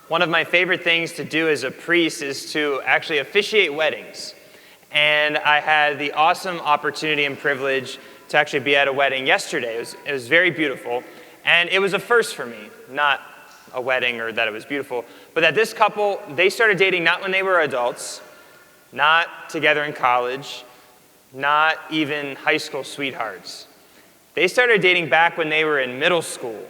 One of my favorite things to do as a priest is to actually officiate weddings. And I had the awesome opportunity and privilege to actually be at a wedding yesterday. It was very beautiful. And it was a first for me, not a wedding or that it was beautiful, but that this couple, they started dating not when they were adults, not together in college, not even high school sweethearts. They started dating back when they were in middle school.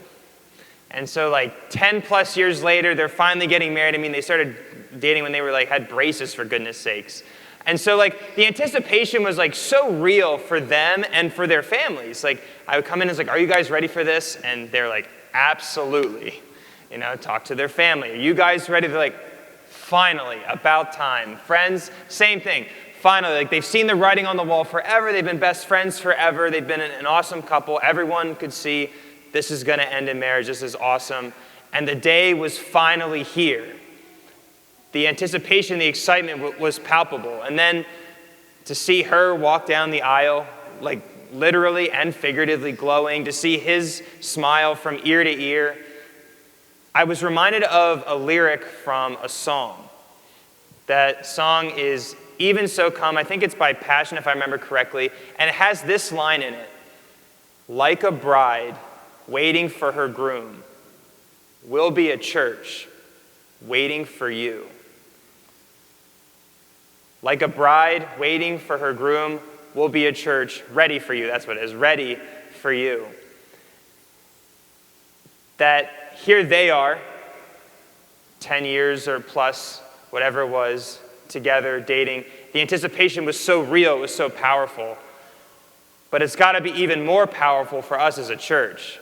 And so 10 plus years later, they're finally getting married. I mean, they started dating when they were had braces, for goodness sakes. And so the anticipation was so real for them and for their families. I would come in and was are you guys ready for this? And they're absolutely. Talk to their family. Are you guys ready? They're finally, about time. Friends, same thing. Finally, they've seen the writing on the wall forever. They've been best friends forever. They've been an awesome couple. Everyone could see this is going to end in marriage. This is awesome. And the day was finally here. The anticipation, the excitement was palpable. And then to see her walk down the aisle, literally and figuratively glowing, to see his smile from ear to ear, I was reminded of a lyric from a song. That song is Even So Come. I think it's by Passion, if I remember correctly. And it has this line in it. Like a bride waiting for her groom, we'll be a church waiting for you. Like a bride waiting for her groom, we'll be a church ready for you. That's what it is, ready for you. That here they are, 10 years or plus, whatever it was, together, dating. The anticipation was so real, it was so powerful. But it's got to be even more powerful for us as a church.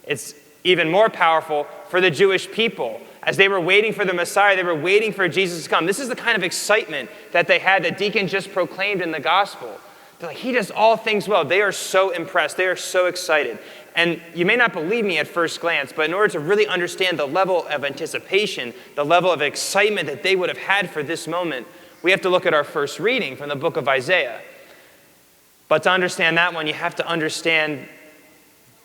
It's even more powerful for the Jewish people. As they were waiting for the Messiah, they were waiting for Jesus to come. This is the kind of excitement that they had that Deacon just proclaimed in the gospel. They're he does all things well. They are so impressed. They are so excited. And you may not believe me at first glance, but in order to really understand the level of anticipation, the level of excitement that they would have had for this moment, we have to look at our first reading from the book of Isaiah. But to understand that one, you have to understand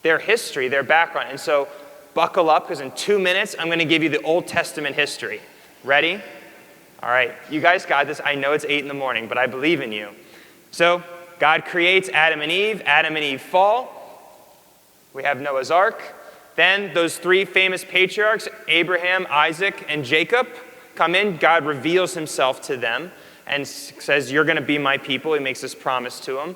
their history, their background. And so buckle up, because in 2 minutes, I'm going to give you the Old Testament history. Ready? All right, you guys got this. I know it's 8 in the morning, but I believe in you. So God creates Adam and Eve. Adam and Eve fall. We have Noah's Ark. Then those 3 famous patriarchs, Abraham, Isaac, and Jacob, come in. God reveals himself to them and says, you're going to be my people. He makes this promise to them.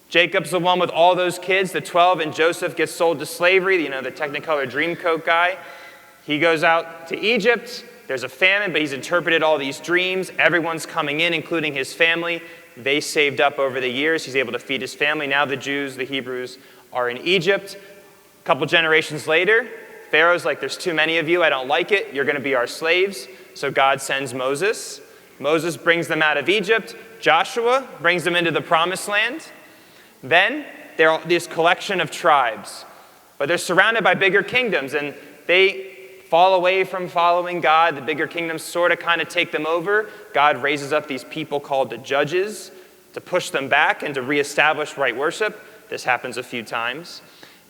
Jacob's the one with all those kids, the 12, and Joseph gets sold to slavery, the Technicolor Dreamcoat guy. He goes out to Egypt. There's a famine, but he's interpreted all these dreams. Everyone's coming in, including his family. They saved up over the years. He's able to feed his family. Now the Jews, the Hebrews, are in Egypt. A couple generations later, Pharaoh's there's too many of you. I don't like it. You're going to be our slaves. So God sends Moses. Moses brings them out of Egypt. Joshua brings them into the promised land. Then there are this collection of tribes, but they're surrounded by bigger kingdoms, and they fall away from following God. The bigger kingdoms sort of kind of take them over. God raises up these people called the judges to push them back and to reestablish right worship. This happens a few times.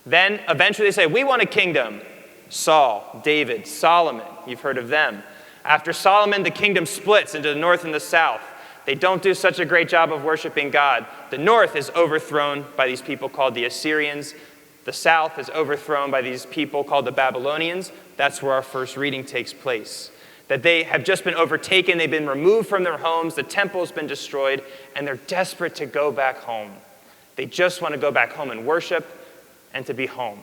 Then eventually they say, we want a kingdom. Saul, David, Solomon, you've heard of them. After Solomon, the kingdom splits into the north and the south. They don't do such a great job of worshiping God. The north is overthrown by these people called the Assyrians. The south is overthrown by these people called the Babylonians. That's where our first reading takes place. That they have just been overtaken. They've been removed from their homes. The temple's been destroyed. And they're desperate to go back home. They just want to go back home and worship and to be home.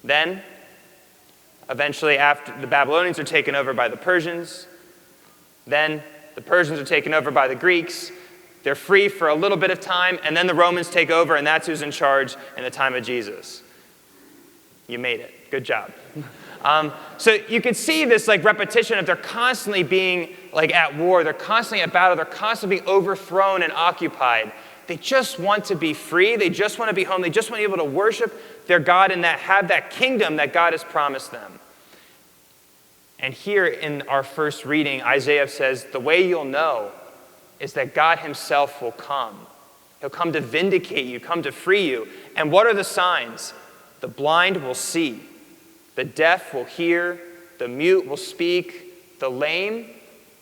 Then, eventually, after the Babylonians are taken over by the Persians, then the Persians are taken over by the Greeks. They're free for a little bit of time, and then the Romans take over, and that's who's in charge in the time of Jesus. You made it. Good job. So you can see this repetition of they're constantly being at war. They're constantly at battle. They're constantly being overthrown and occupied. They just want to be free. They just want to be home. They just want to be able to worship their God and have that kingdom that God has promised them. And here in our first reading, Isaiah says, the way you'll know is that God himself will come. He'll come to vindicate you, come to free you. And what are the signs? The blind will see, the deaf will hear, the mute will speak, the lame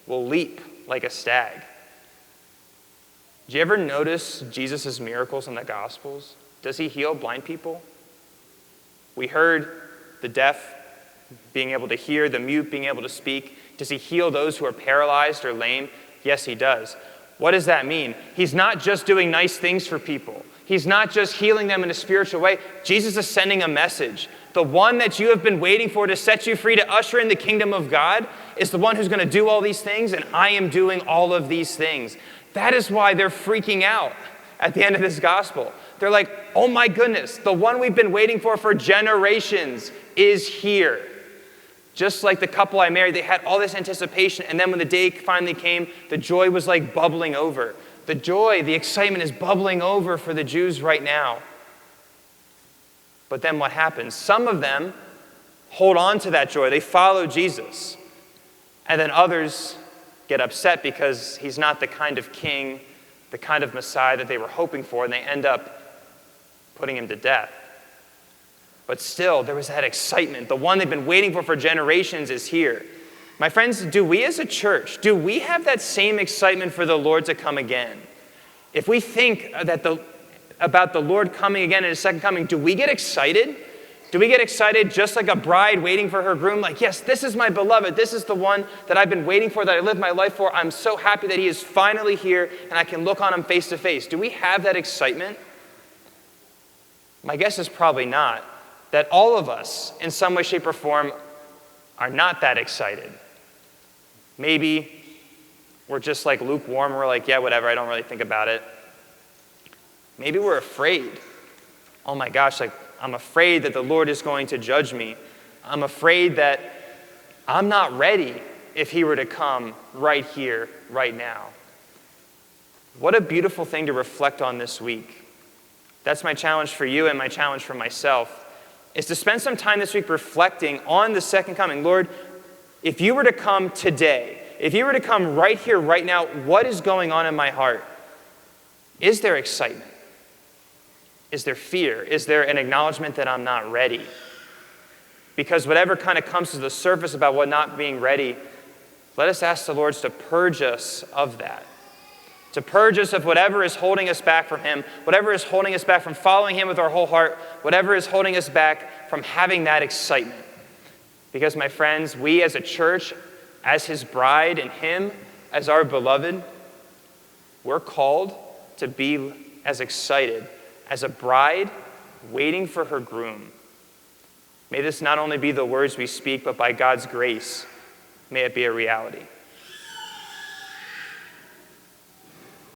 will leap like a stag. Did you ever notice Jesus' miracles in the Gospels? Does he heal blind people? We heard the deaf being able to hear, the mute being able to speak. Does he heal those who are paralyzed or lame? Yes, he does. What does that mean? He's not just doing nice things for people. He's not just healing them in a spiritual way. Jesus is sending a message. The one that you have been waiting for to set you free, to usher in the kingdom of God, is the one who's going to do all these things, and I am doing all of these things. That is why they're freaking out at the end of this gospel. They're like, oh my goodness, the one we've been waiting for generations is here. Just like the couple I married, they had all this anticipation, and then when the day finally came, the joy was like bubbling over. The joy, the excitement is bubbling over for the Jews right now. But then what happens? Some of them hold on to that joy. They follow Jesus. And then others get upset because he's not the kind of king, the kind of Messiah that they were hoping for, and they end up putting him to death. But still, there was that excitement. The one they've been waiting for generations is here. My friends, do we as a church, do we have that same excitement for the Lord to come again? If we think about the Lord coming again in his second coming, do we get excited? Do we get excited just like a bride waiting for her groom? Like, yes, this is my beloved. This is the one that I've been waiting for, that I lived my life for. I'm so happy that he is finally here and I can look on him face to face. Do we have that excitement? My guess is probably not. That all of us, in some way, shape, or form, are not that excited. Maybe we're just like lukewarm. We're like, yeah, whatever, I don't really think about it. Maybe we're afraid. Oh my gosh, like, I'm afraid that the Lord is going to judge me. I'm afraid that I'm not ready if he were to come right here, right now. What a beautiful thing to reflect on this week. That's my challenge for you and my challenge for myself, is to spend some time this week reflecting on the second coming. Lord, if you were to come today, if you were to come right here, right now, what is going on in my heart? Is there excitement? Is there fear? Is there an acknowledgement that I'm not ready? Because whatever kind of comes to the surface about what not being ready, let us ask the Lord to purge us of that. To purge us of whatever is holding us back from him, whatever is holding us back from following him with our whole heart, whatever is holding us back from having that excitement. Because, my friends, we as a church, as his bride and him as our beloved, we're called to be as excited as a bride waiting for her groom. May this not only be the words we speak, but by God's grace, may it be a reality.